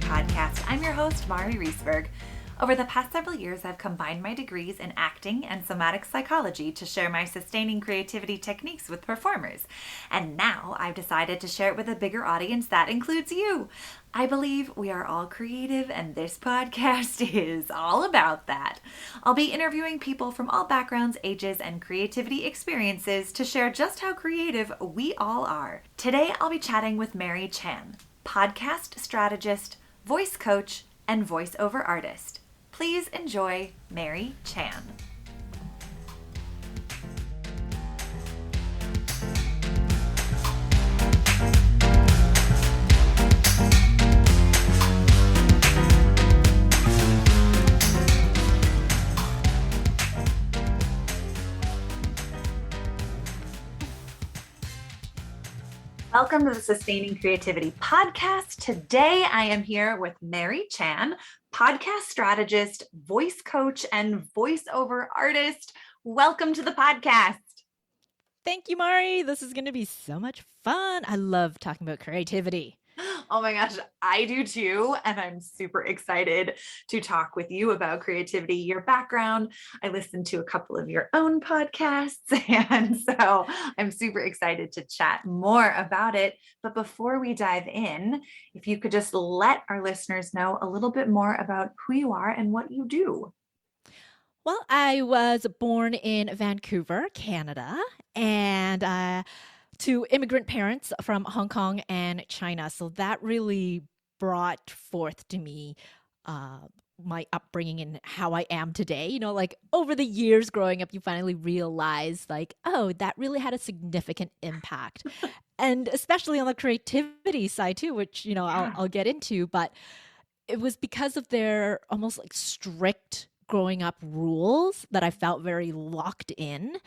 Podcast. I'm your host, Mari Riesberg. Over the past several years, I've combined my degrees in acting and somatic psychology to share my sustaining creativity techniques with performers. And now I've decided to share it with a bigger audience that includes you. I believe we are all creative, and this podcast is all about that. I'll be interviewing people from all backgrounds, ages, and creativity experiences to share just how creative we all are. Today, I'll be chatting with Mary Chan, podcast strategist, voice coach, and voiceover artist. Please enjoy Mary Chan. Welcome to the Sustaining Creativity Podcast. Today, I am here with Mary Chan, podcast strategist, voice coach, and voiceover artist. Welcome to the podcast. Thank you, Mari. This is going to be so much fun. I love talking about creativity. Oh my gosh, I do too. And I'm super excited to talk with you about creativity, your background. I listened to a couple of your own podcasts, and so I'm super excited to chat more about it. But before we dive in, if you could just let our listeners know a little bit more about who you are and what you do. Well, I was born in Vancouver, Canada, and to immigrant parents from Hong Kong and China. So that really brought forth to me my upbringing and how I am today. You know, like over the years growing up, you finally realize like, oh, that really had a significant impact. And especially on the creativity side too, which, you know, I'll get into, but it was because of their almost like strict growing up rules that I felt very locked in.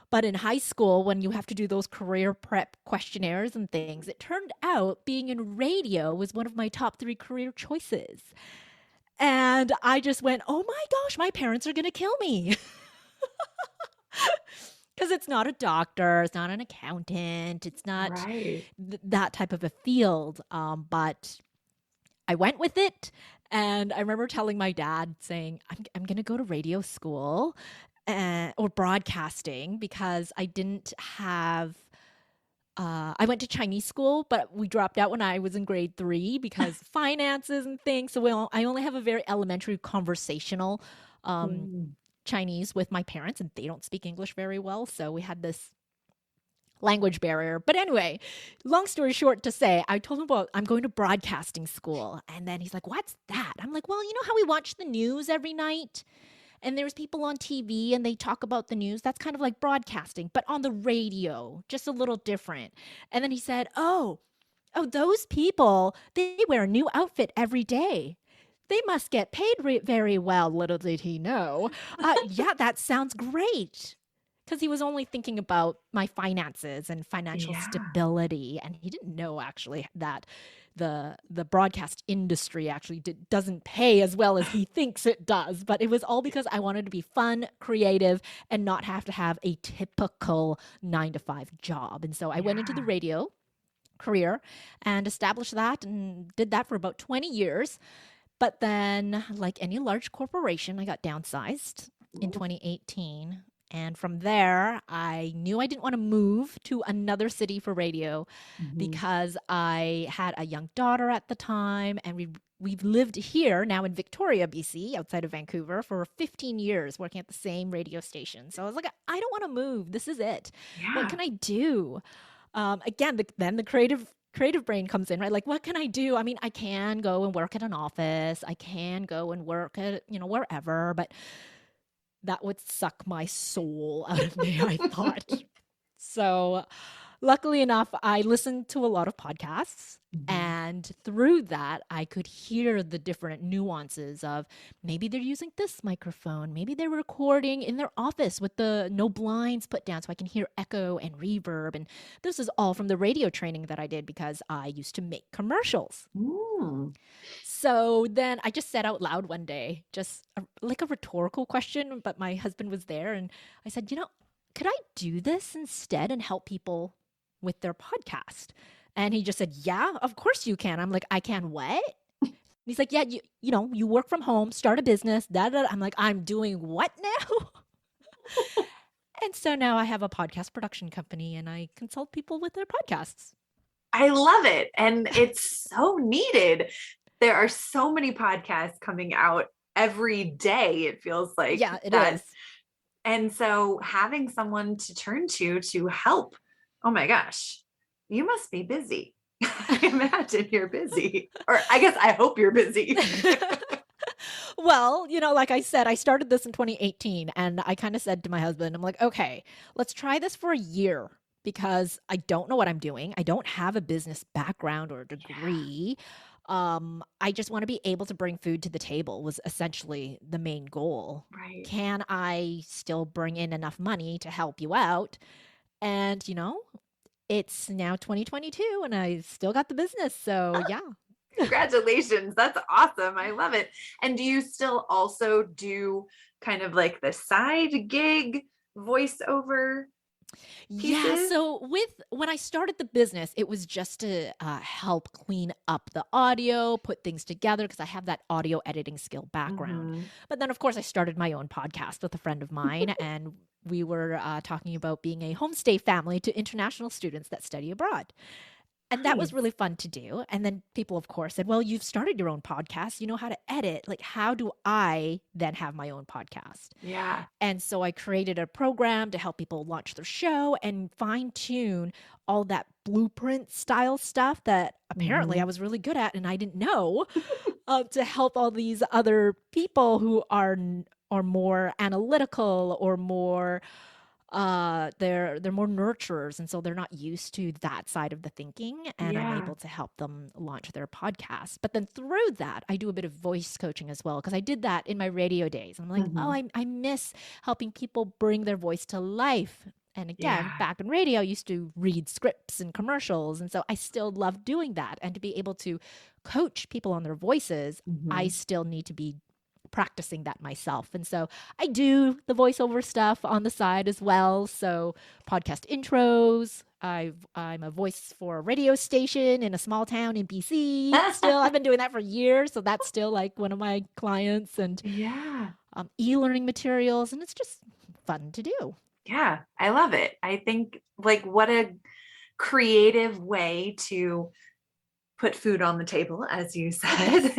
But in high school, when you have to do those career prep questionnaires and things, it turned out being in radio was one of my top 3 career choices. And I just went, oh my gosh, my parents are going to kill me. Because it's not a doctor, it's not an accountant, it's not that type of a field. But I went with it. And I remember telling my dad saying, I'm going to go to radio school. Or broadcasting, because I didn't have, I went to Chinese school, but we dropped out when I was in grade 3 because finances and things. So I only have a very elementary conversational Chinese with my parents, and they don't speak English very well. So we had this language barrier. But anyway, long story short to say, I told him, well, I'm going to broadcasting school. And then he's like, what's that? I'm like, well, you know how we watch the news every night? And there's people on TV and they talk about the news. That's kind of like broadcasting, but on the radio, just a little different. And then he said, oh, those people, they wear a new outfit every day. They must get paid very well. Little did he know. Yeah, that sounds great. Because he was only thinking about my finances and financial stability. And he didn't know actually that the broadcast industry actually doesn't pay as well as he thinks it does. But it was all because I wanted to be fun, creative, and not have to have a typical 9-to-5 job. And so I went into the radio career and established that and did that for about 20 years. But then, like any large corporation, I got downsized in 2018. And from there, I knew I didn't want to move to another city for radio because I had a young daughter at the time. And we've lived here now in Victoria, BC, outside of Vancouver, for 15 years working at the same radio station. So I was like, I don't want to move. This is it. Yeah. What can I do? Again, then the creative brain comes in, right? Like, what can I do? I mean, I can go and work at an office. I can go and work at, wherever, but that would suck my soul out of me, I thought. So luckily enough, I listened to a lot of podcasts. And through that, I could hear the different nuances of maybe they're using this microphone. Maybe they're recording in their office with the no blinds put down so I can hear echo and reverb. And this is all from the radio training that I did because I used to make commercials. Ooh. So then I just said out loud one day, just like a rhetorical question, but my husband was there. And I said, could I do this instead and help people with their podcast? And he just said, yeah, of course you can. I'm like, I can what? he's like, yeah, you work from home, start a business, da, da, da. I'm like, I'm doing what now? And so now I have a podcast production company and I consult people with their podcasts. I love it. And it's so needed. There are so many podcasts coming out every day, it feels like. Yeah, it is. And so having someone to turn to help, oh my gosh, you must be busy. I imagine you're busy. Or I guess I hope you're busy. Well, like I said, I started this in 2018 and I kind of said to my husband, I'm like, okay, let's try this for a year because I don't know what I'm doing. I don't have a business background or a degree. I just want to be able to bring food to the table was essentially the main goal. Right. Can I still bring in enough money to help you out? And, it's now 2022 and I still got the business. So yeah. Congratulations. That's awesome. I love it. And do you still also do kind of like the side gig voiceover pieces? Yeah. So when I started the business, it was just to help clean up the audio, put things together because I have that audio editing skill background. Mm-hmm. But then, of course, I started my own podcast with a friend of mine, and we were talking about being a homestay family to international students that study abroad. And that was really fun to do. And then people, of course, said, well, you've started your own podcast. You know how to edit. Like, how do I then have my own podcast? Yeah. And so I created a program to help people launch their show and fine tune all that blueprint style stuff that apparently I was really good at and I didn't know to help all these other people who are more analytical or more they're more nurturers, and so they're not used to that side of the thinking, and I'm able to help them launch their podcast. But then through that, I do a bit of voice coaching as well because I did that in my radio days. I'm like, I miss helping people bring their voice to life. And again, back in radio, I used to read scripts and commercials, and so I still love doing that. And to be able to coach people on their voices, I still need to be practicing that myself. And so I do the voiceover stuff on the side as well. So podcast intros. I'm a voice for a radio station in a small town in BC. Still, I've been doing that for years. So that's still like one of my clients and e-learning materials. And it's just fun to do. Yeah, I love it. I think like what a creative way to put food on the table, as you said.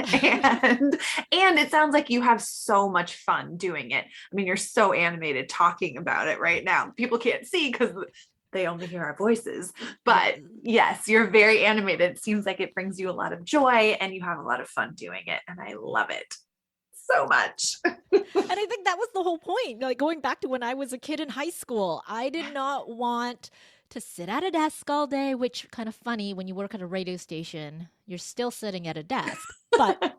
And it sounds like you have so much fun doing it. I mean, you're so animated talking about it right now. People can't see because they only hear our voices, but yes, you're very animated. It seems like it brings you a lot of joy and you have a lot of fun doing it. And I love it so much. And I think that was the whole point. Like going back to when I was a kid in high school, I did not want to sit at a desk all day, which kind of funny when you work at a radio station, you're still sitting at a desk, but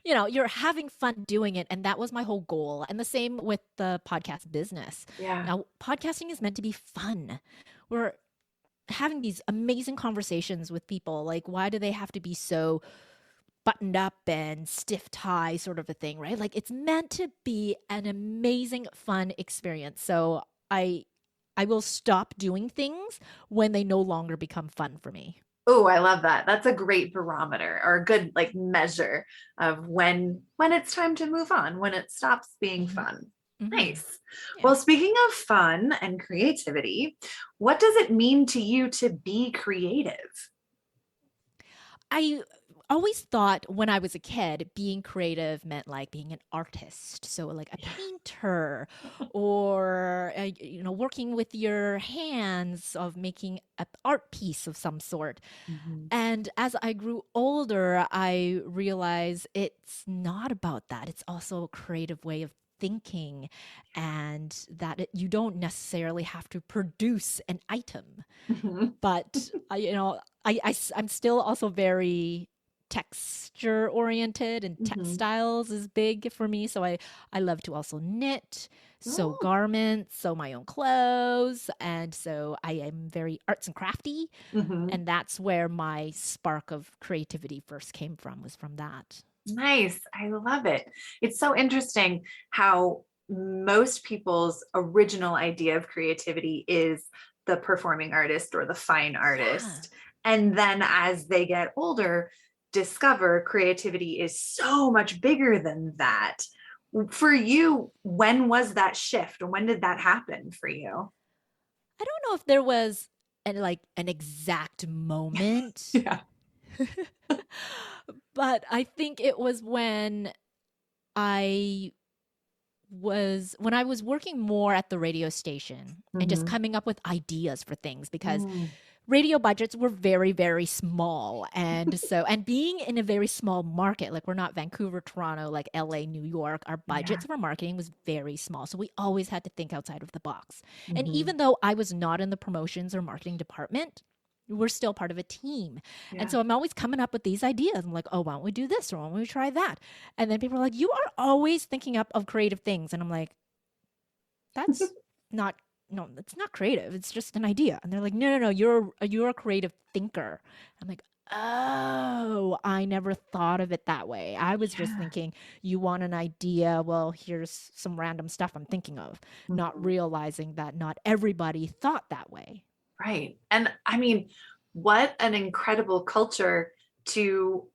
you're having fun doing it. And that was my whole goal. And the same with the podcast business. Yeah. Now, podcasting is meant to be fun. We're having these amazing conversations with people. Like, why do they have to be so buttoned up and stiff tie sort of a thing, right? Like it's meant to be an amazing, fun experience. So I will stop doing things when they no longer become fun for me. Oh, I love that. That's a great barometer or a good like measure of when it's time to move on, when it stops being fun. Nice. Yeah. Well, speaking of fun and creativity, what does it mean to you to be creative? I always thought when I was a kid, being creative meant like being an artist. So like a painter or, working with your hands of making an art piece of some sort. And as I grew older, I realized it's not about that. It's also a creative way of thinking and that you don't necessarily have to produce an item. But, I'm still also very texture oriented and textiles is big for me. So I love to also knit, sew garments, sew my own clothes. And so I am very arts and crafty. And that's where my spark of creativity first came from, was from that. Nice. I love it. It's so interesting how most people's original idea of creativity is the performing artist or the fine artist. And then as they get older, discover creativity is so much bigger than that. For you, when was that shift? When did that happen for you? I don't know if there was an exact moment. Yeah. But I think it was I when I was working more at the radio station and just coming up with ideas for things, because radio budgets were very, very small. And being in a very small market, like we're not Vancouver, Toronto, like LA, New York, our budgets for marketing was very small. So we always had to think outside of the box. And even though I was not in the promotions or marketing department, we're still part of a team. Yeah. And so I'm always coming up with these ideas. I'm like, oh, why don't we do this? Or why don't we try that? And then people are like, you are always thinking up of creative things. And I'm like, that's it's not creative. It's just an idea. And they're like, no, you're a creative thinker. I'm like, oh, I never thought of it that way. I was just thinking, you want an idea? Well, here's some random stuff I'm thinking of, not realizing that not everybody thought that way. Right. And I mean, what an incredible culture to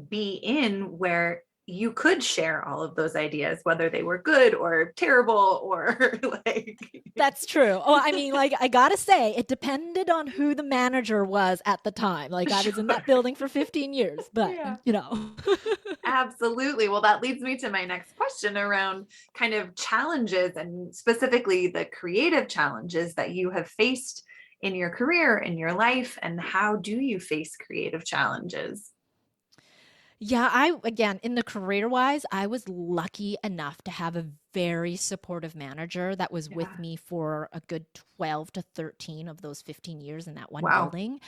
be in, where you could share all of those ideas, whether they were good or terrible or like. That's true. Oh, I mean, like, I gotta say, it depended on who the manager was at the time. Like, I was in that building for 15 years, but Absolutely. Well, that leads me to my next question around kind of challenges, and specifically the creative challenges that you have faced in your career, in your life, and how do you face creative challenges? Yeah, again, in the career wise, I was lucky enough to have a very supportive manager that was with me for a good 12 to 13 of those 15 years in that one building.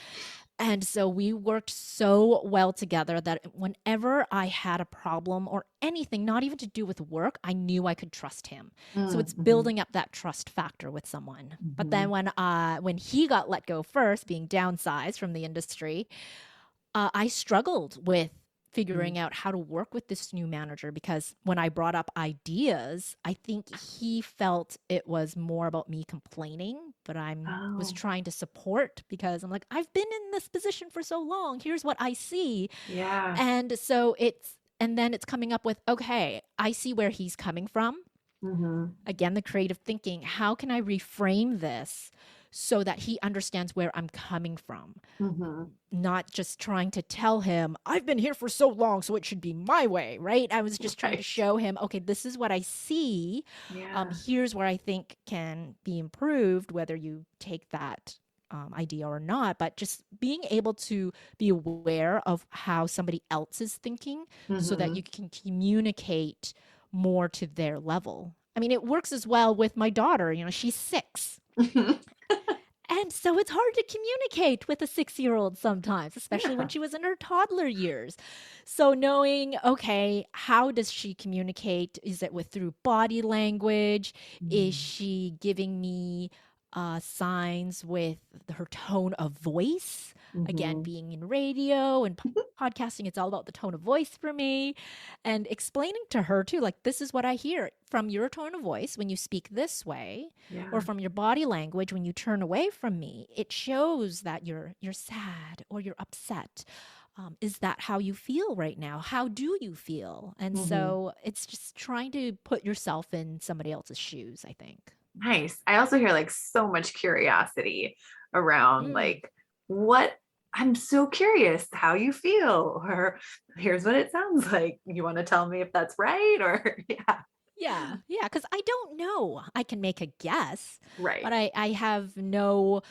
And so we worked so well together that whenever I had a problem or anything, not even to do with work, I knew I could trust him. So it's building up that trust factor with someone. But then when he got let go first, being downsized from the industry, I struggled with figuring out how to work with this new manager, because when I brought up ideas, I think he felt it was more about me complaining, but I was trying to support, because I'm like, I've been in this position for so long. Here's what I see. Yeah. And so then it's coming up with, okay, I see where he's coming from. Again, the creative thinking, how can I reframe this so that he understands where I'm coming from? Not just trying to tell him, I've been here for so long, so it should be my way, right? I was just trying to show him, okay, this is what I see. Here's where I think can be improved, whether you take that idea or not, but just being able to be aware of how somebody else is thinking so that you can communicate more to their level. I mean, it works as well with my daughter. She's 6. And so it's hard to communicate with a 6-year-old sometimes, especially when she was in her toddler years. So knowing, okay, how does she communicate? Is it through body language? Is she giving me signs with her tone of voice? Again, being in radio and podcasting, it's all about the tone of voice for me. And explaining to her too, like, this is what I hear from your tone of voice when you speak this way, or from your body language when you turn away from me. It shows that you're sad or you're upset. Is that how you feel right now? How do you feel? And so it's just trying to put yourself in somebody else's shoes, I think. Nice. I also hear like so much curiosity around like, what, I'm so curious how you feel, or here's what it sounds like. You want to tell me if that's right? Or Yeah. Because I don't know. I can make a guess. Right. But I have no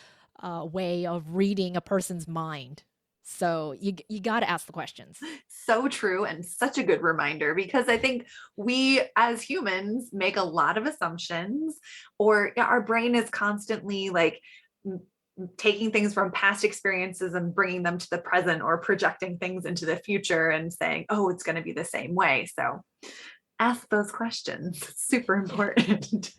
way of reading a person's mind. So you got to ask the questions. So true. And such a good reminder, because I think we as humans make a lot of assumptions, or our brain is constantly like taking things from past experiences and bringing them to the present, or projecting things into the future and saying, oh, it's going to be the same way. So ask those questions. It's super important.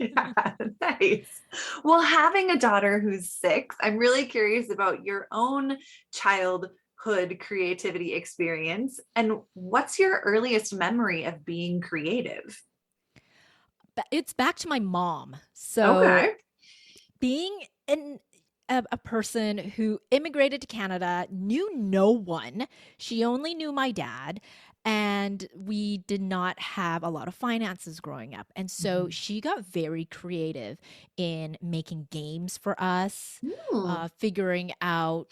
Nice. Well, having a daughter who's 6, I'm really curious about your own childhood creativity experience. And what's your earliest memory of being creative? It's back to my mom. So being a person who immigrated to Canada, knew no one. She only knew my dad. And we did not have a lot of finances growing up. And so she got very creative in making games for us, figuring out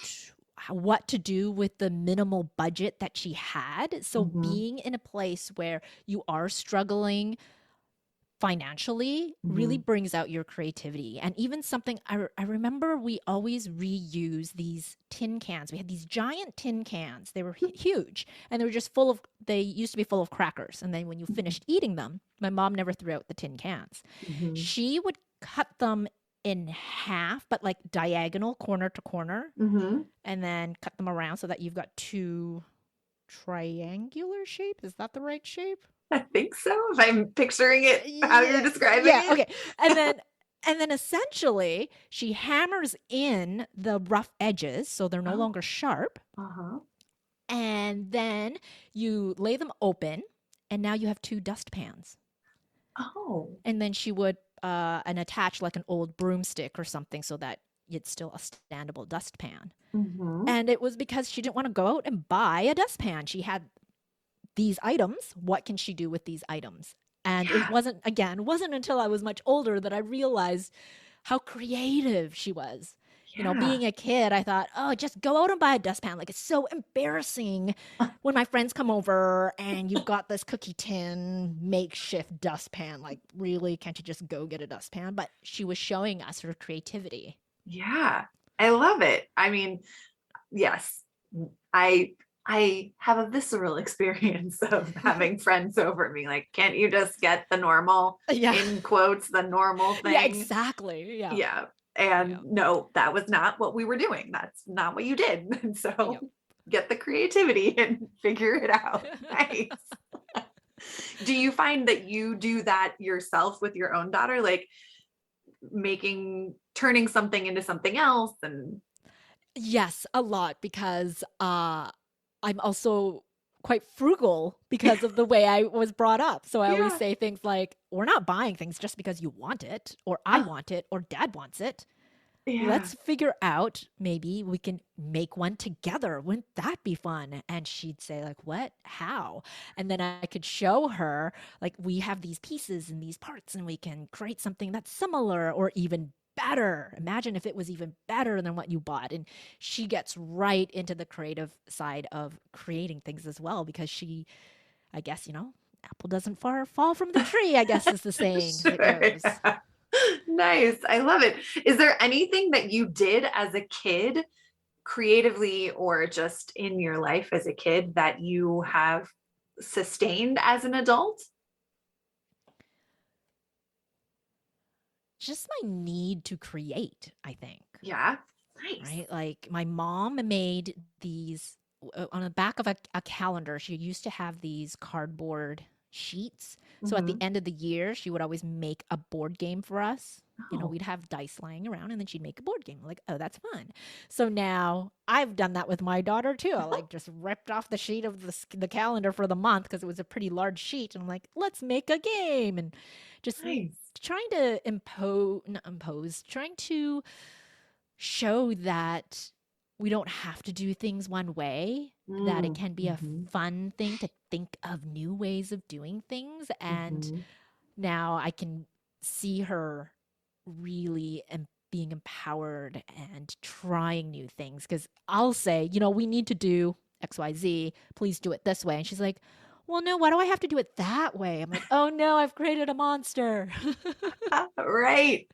what to do with the minimal budget that she had. So being in a place where you are struggling financially really brings out your creativity. And even something I remember, we always reuse these tin cans. We had these giant tin cans. They were huge, and they were just they used to be full of crackers. And then when you finished eating them, my mom never threw out the tin cans. She would cut them in half, but like diagonal, corner to corner, and then cut them around so that you've got two triangular shape. Is that the right shape? I think so. If I'm picturing it how you're describing it. Okay. And then essentially she hammers in the rough edges so they're no longer sharp. And then you lay them open, and now you have two dustpans. And then she would and attach like an old broomstick or something so that it's still a standable dustpan. And it was because she didn't want to go out and buy a dustpan. She had these items. What can she do with these items? And it wasn't until I was much older that I realized how creative she was. You know, being a kid, I thought, oh, just go out and buy a dustpan. Like, it's so embarrassing when my friends come over and you've got this cookie tin makeshift dustpan. Like, really, can't you just go get a dustpan? But she was showing us her creativity. Yeah, I love it. I mean, yes, I have a visceral experience of having friends over me. Like, can't you just get the normal, in quotes, the normal thing? Yeah, exactly. Yeah. And no, that was not what we were doing. That's not what you did. And so get the creativity and figure it out. Nice. Do you find that you do that yourself with your own daughter? Like turning something into something else? And yes, a lot, because I'm also quite frugal because of the way I was brought up. So I always say things like, we're not buying things just because you want it, or I want it, or dad wants it. Let's figure out, maybe we can make one together. Wouldn't that be fun? And she'd say like, what? How? And then I could show her, like, we have these pieces and these parts and we can create something that's similar or even better. Imagine if it was even better than what you bought. And she gets right into the creative side of creating things as well, because she, I guess, apple doesn't fall from the tree, I guess is the saying. It goes. Nice. I love it. Is there anything that you did as a kid creatively or just in your life as a kid that you have sustained as an adult? Just my need to create, I think. Yeah. Nice. Right? Like, my mom made these on the back of a calendar. She used to have these cardboard sheets. So at the end of the year, she would always make a board game for us. We'd have dice lying around, and then she'd make a board game. Like, oh, that's fun. So now I've done that with my daughter too. I like just ripped off the sheet of the calendar for the month, because it was a pretty large sheet. And I'm like, let's make a game. And just trying to trying to show that we don't have to do things one way, that it can be a fun thing to think of new ways of doing things. And now I can see her really being empowered and trying new things, because I'll say, we need to do XYZ, please do it this way. And she's like, well, no, why do I have to do it that way? I'm like, oh no, I've created a monster. Right.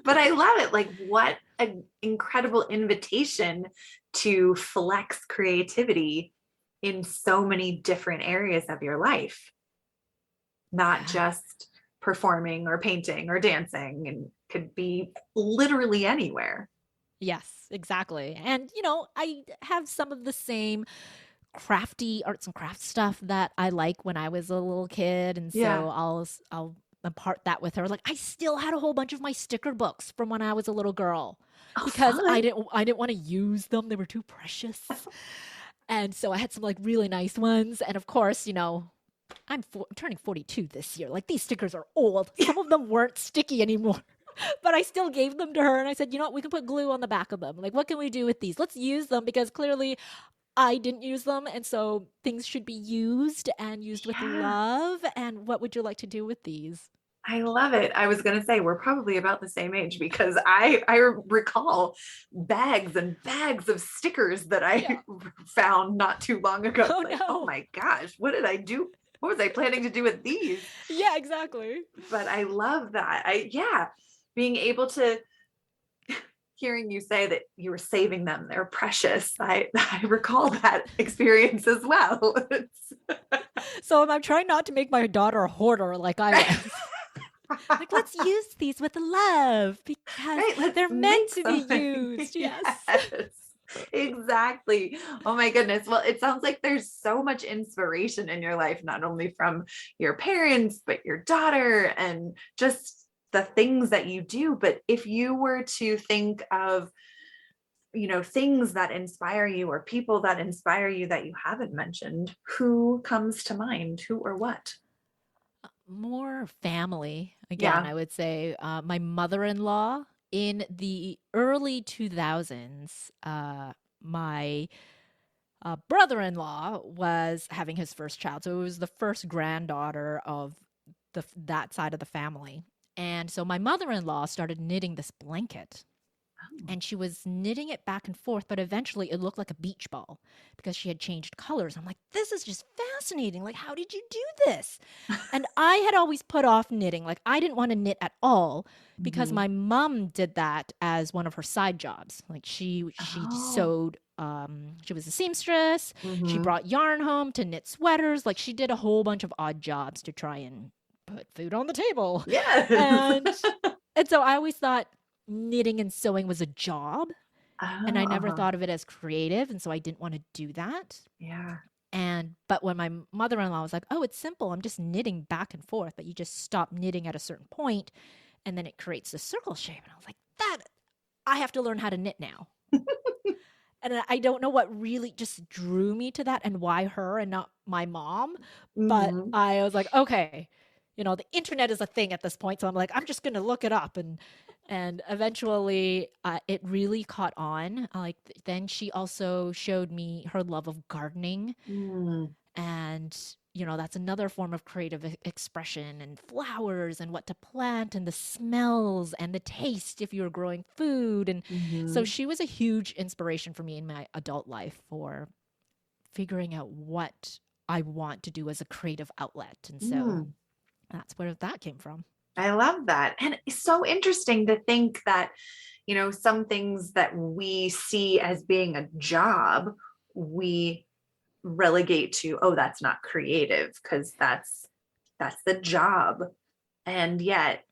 But I love it. Like, what an incredible invitation to flex creativity in so many different areas of your life, not just performing or painting or dancing, and could be literally anywhere. Yes, exactly. And, I have some of the same crafty arts and crafts stuff that I like when I was a little kid. And so I'll impart that with her. Like, I still had a whole bunch of my sticker books from when I was a little girl, because I didn't want to use them. They were too precious. And so I had some like really nice ones. And of course, I'm turning 42 this year. Like, these stickers are old. Some of them weren't sticky anymore. But I still gave them to her and I said, you know what, we can put glue on the back of them. Like, what can we do with these? Let's use them because clearly I didn't use them. And so things should be used and used with Yeah. love. And what would you like to do with these? I love it. I was going to say we're probably about the same age because I recall bags and bags of stickers that I found not too long ago. Oh, like, no. oh my gosh, what did I do? What was I planning to do with these? Yeah, exactly. But I love that. Being able to hearing you say that you were saving them, they're precious. I recall that experience as well. So I'm trying not to make my daughter a hoarder like I was. Like, let's use these with love because they're meant to be used. Yes. Exactly. Oh my goodness. Well, it sounds like there's so much inspiration in your life, not only from your parents, but your daughter and just the things that you do. But if you were to think of, things that inspire you or people that inspire you that you haven't mentioned, who comes to mind? Who or what? More family. Again, I would say my mother-in-law in the early 2000s. My brother-in-law was having his first child. So it was the first granddaughter of that side of the family. And so my mother-in-law started knitting this blanket. And she was knitting it back and forth, but eventually it looked like a beach ball because she had changed colors. I'm like, this is just fascinating. Like, how did you do this? And I had always put off knitting. Like, I didn't want to knit at all because my mom did that as one of her side jobs. Like, she sewed. She was a seamstress. She brought yarn home to knit sweaters. Like, she did a whole bunch of odd jobs to try and put food on the table. Yeah. And so I always thought knitting and sewing was a job. And I never thought of it as creative. And so I didn't want to do that. Yeah. But when my mother-in-law was like, oh, it's simple. I'm just knitting back and forth, but you just stop knitting at a certain point and then it creates a circle shape. And I was like, I have to learn how to knit now. And I don't know what really just drew me to that and why her and not my mom. But I was like, okay, the internet is a thing at this point. So I'm like, I'm just going to look it up. And eventually it really caught on. Then she also showed me her love of gardening. And, that's another form of creative expression and flowers and what to plant and the smells and the taste if you're growing food. And so she was a huge inspiration for me in my adult life for figuring out what I want to do as a creative outlet. And so that's where that came from. I love that. And it's so interesting to think that, some things that we see as being a job, we relegate to, oh, that's not creative because that's the job. And yet,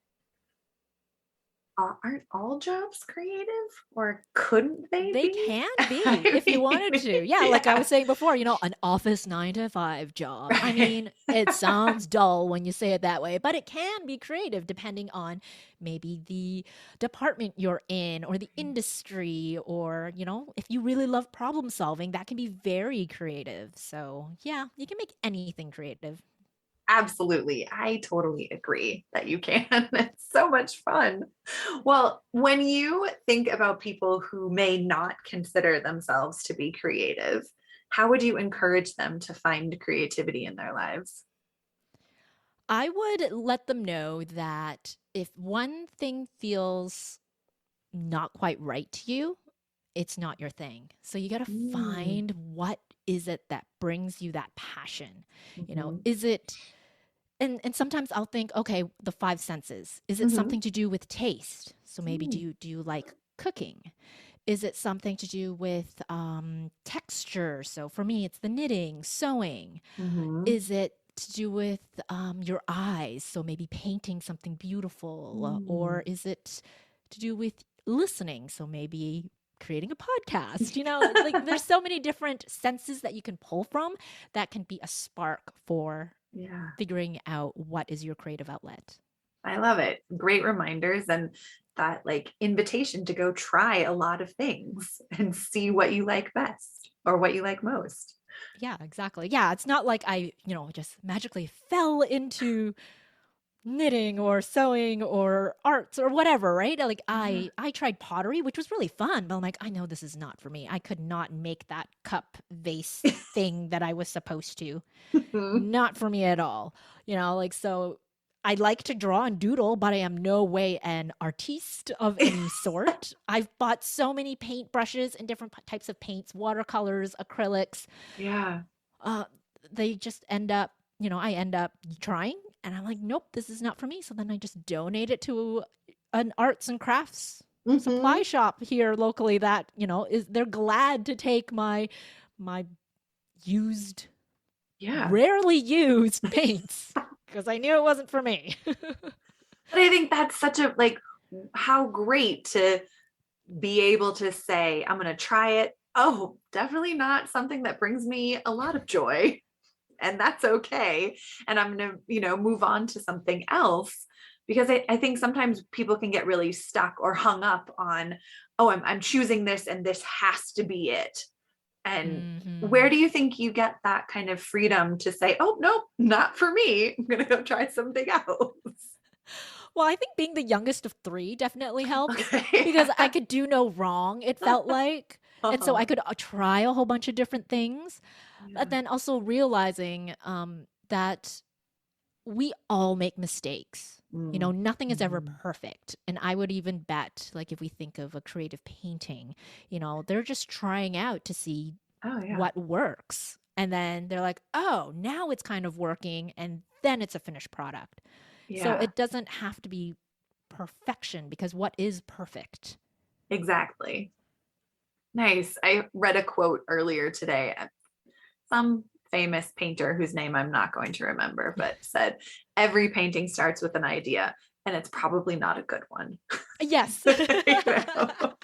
aren't all jobs creative, or couldn't they They be? can be if you wanted to. Yeah, like I was saying before, an office 9-to-5 job. I mean, it sounds dull when you say it that way, but it can be creative depending on maybe the department you're in or the industry, or, if you really love problem solving, that can be very creative. So yeah, you can make anything creative. Absolutely. I totally agree that you can. It's so much fun. Well, when you think about people who may not consider themselves to be creative, how would you encourage them to find creativity in their lives? I would let them know that if one thing feels not quite right to you, it's not your thing. So you got to find what is it that brings you that passion. Is it... And sometimes I'll think, okay, the 5 senses. Is it something to do with taste? So maybe do you like cooking? Is it something to do with texture? So for me, it's the knitting, sewing. Is it to do with your eyes? So maybe painting something beautiful. Or is it to do with listening? So maybe creating a podcast. Like there's so many different senses that you can pull from that can be a spark for figuring out what is your creative outlet. I love it. Great reminders and that invitation to go try a lot of things and see what you like best or what you like most. Yeah, exactly. Yeah, it's not like I, just magically fell into knitting or sewing or arts or whatever, right? Like Yeah. I tried pottery, which was really fun, but I'm like, I know this is not for me. I could not make that cup vase thing that I was supposed to. Not for me at all. Like, so I like to draw and doodle, but I am no way an artiste of any sort. I've bought so many paint brushes and different types of paints, watercolors, acrylics. Yeah. uh, they just end up, I end up trying and I'm like, nope, this is not for me. So then I just donate it to an arts and crafts supply shop here locally that, they're glad to take my used, rarely used paints because I knew it wasn't for me. But I think that's such a, like, how great to be able to say, I'm going to try it. Oh, definitely not something that brings me a lot of joy. And that's okay. And I'm going to, move on to something else. Because I think sometimes people can get really stuck or hung up on, oh, I'm choosing this and this has to be it. And where do you think you get that kind of freedom to say, oh, nope, not for me. I'm going to go try something else. Well, I think being the youngest of three definitely helped because I could do no wrong, it felt like. And so I could try a whole bunch of different things. But then also realizing that we all make mistakes. Nothing is ever perfect. And I would even bet, like, if we think of a creative painting, they're just trying out to see what works. And then they're like, oh, now it's kind of working. And then it's a finished product. So it doesn't have to be perfection because what is perfect? Exactly. Nice. I read a quote earlier today. Some famous painter whose name I'm not going to remember, but said, every painting starts with an idea and it's probably not a good one. Yes. I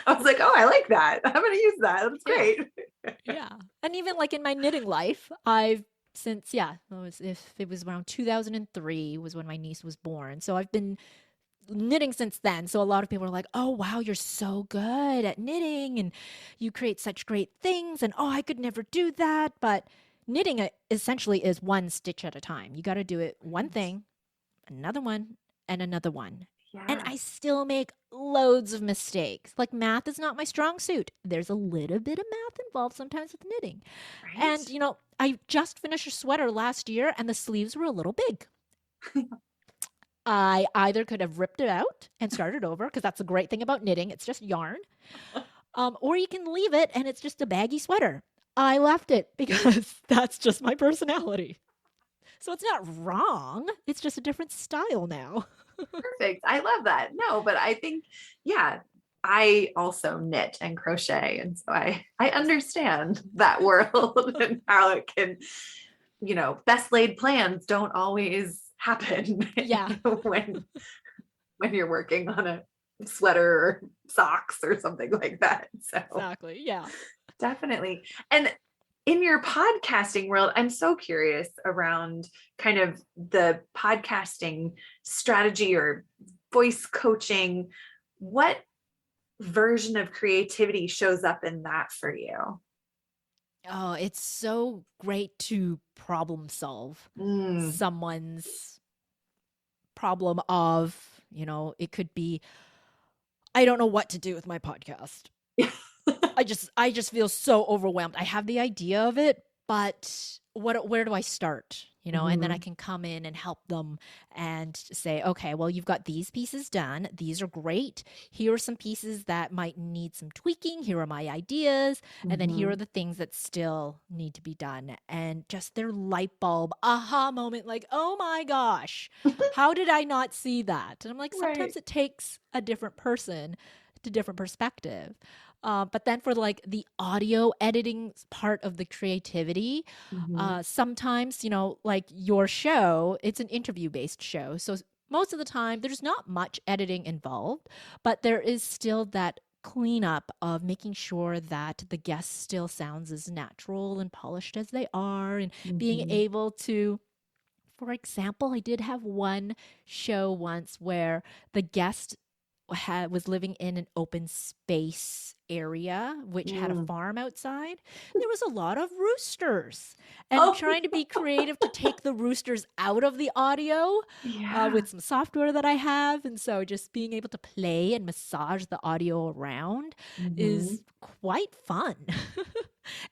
was like, oh, I like that. I'm going to use that. That's great. Yeah. And even like in my knitting life, I've since, if it was around 2003 was when my niece was born. So I've been knitting since then. So a lot of people are like, oh, wow, you're so good at knitting and you create such great things. And oh, I could never do that. But knitting essentially is one stitch at a time. You got to do it one thing, another one, and another one. Yeah. And I still make loads of mistakes. Like math is not my strong suit. There's a little bit of math involved sometimes with knitting. Right. And, I just finished a sweater last year and the sleeves were a little big. I either could have ripped it out and started over because that's the great thing about knitting. It's just yarn. Or you can leave it and it's just a baggy sweater. I left it because that's just my personality. So it's not wrong. It's just a different style now. Perfect. I love that. No, but I think, I also knit and crochet. And so I understand that world and how it can, best laid plans don't always happen. Yeah. when you're working on a sweater or socks or something like that. So exactly. Yeah. Definitely. And in your podcasting world, I'm so curious around kind of the podcasting strategy or voice coaching. What version of creativity shows up in that for you? Oh, it's so great to problem solve someone's problem of, it could be, I don't know what to do with my podcast. I just feel so overwhelmed. I have the idea of it, but where do I start? And then I can come in and help them and say, okay, well, you've got these pieces done. These are great. Here are some pieces that might need some tweaking. Here are my ideas. And then here are the things that still need to be done. And just their light bulb aha moment, like, oh my gosh, how did I not see that? And I'm like, sometimes it takes a different person to different perspective. But then for like the audio editing part of the creativity, sometimes, like your show, it's an interview-based show. So most of the time there's not much editing involved, but there is still that cleanup of making sure that the guest still sounds as natural and polished as they are and being able to, for example, I did have one show once where the guest was living in an open space area, which had a farm outside. There was a lot of roosters, and trying to be creative to take the roosters out of the audio with some software that I have. And so just being able to play and massage the audio around is quite fun.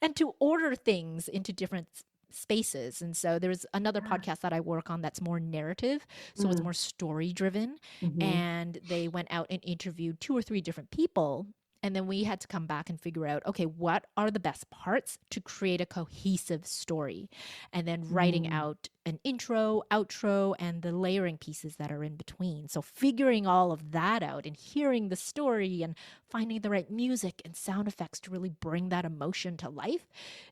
And to order things into different spaces. And so there's another podcast that I work on that's more narrative. So it's more story driven. And they went out and interviewed 2 or 3 different people. And then we had to come back and figure out, okay, what are the best parts to create a cohesive story? And then writing out an intro, outro, and the layering pieces that are in between. So figuring all of that out and hearing the story and finding the right music and sound effects to really bring that emotion to life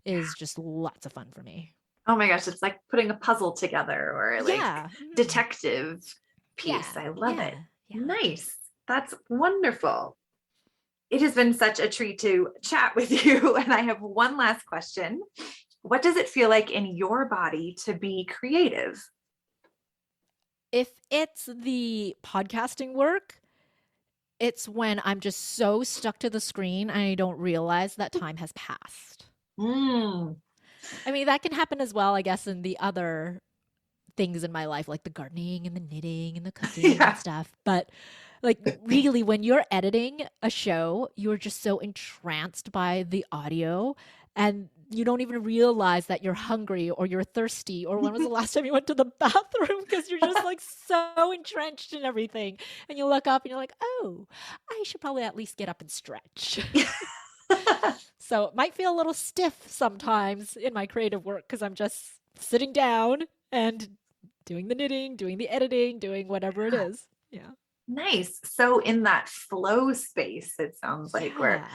is just lots of fun for me. Oh my gosh, it's like putting a puzzle together or like detective piece. I love it. Yeah. Nice. That's wonderful. It has been such a treat to chat with you. And I have one last question. What does it feel like in your body to be creative? If it's the podcasting work, it's when I'm just so stuck to the screen and I don't realize that time has passed. I mean, that can happen as well, I guess, in the other things in my life, like the gardening and the knitting and the cooking and stuff. But like really, when you're editing a show, you're just so entranced by the audio and you don't even realize that you're hungry or you're thirsty or when was the last time you went to the bathroom because you're just like so entrenched in everything. And you look up and you're like, oh, I should probably at least get up and stretch. So it might feel a little stiff sometimes in my creative work because I'm just sitting down and doing the knitting, doing the editing, doing whatever it is. Yeah. Nice. So in that flow space, it sounds like where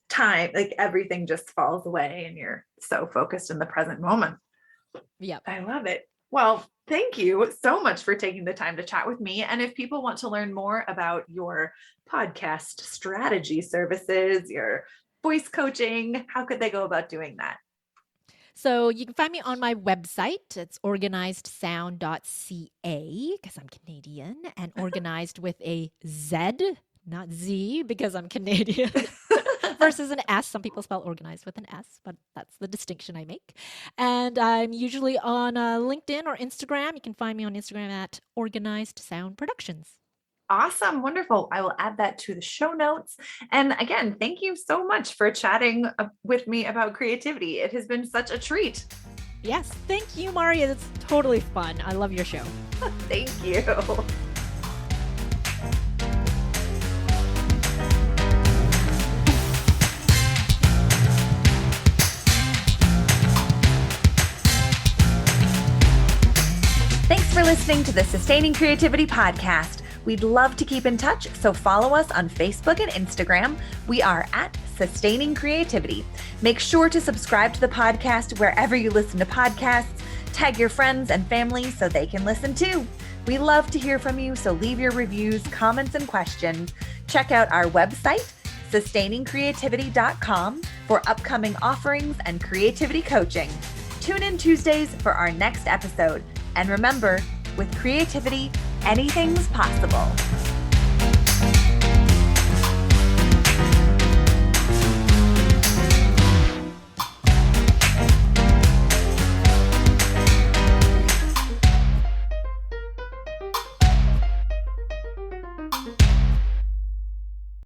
time, like everything just falls away and you're so focused in the present moment. Yeah. I love it. Well, thank you so much for taking the time to chat with me. And if people want to learn more about your podcast strategy services, your voice coaching, how could they go about doing that? So you can find me on my website. It's organizedsound.ca because I'm Canadian, and organized with a Z, not Z, because I'm Canadian, versus an S. Some people spell organized with an S, but that's the distinction I make. And I'm usually on LinkedIn or Instagram. You can find me on Instagram at Organized Sound Productions. Awesome. Wonderful. I will add that to the show notes. And again, thank you so much for chatting with me about creativity. It has been such a treat. Yes. Thank you, Maria. It's totally fun. I love your show. Thank you. Thanks for listening to the Sustaining Creativity Podcast. We'd love to keep in touch, so follow us on Facebook and Instagram. We are at Sustaining Creativity. Make sure to subscribe to the podcast wherever you listen to podcasts. Tag your friends and family so they can listen too. We love to hear from you, so leave your reviews, comments, and questions. Check out our website, sustainingcreativity.com, for upcoming offerings and creativity coaching. Tune in Tuesdays for our next episode. And remember, with creativity, anything's possible.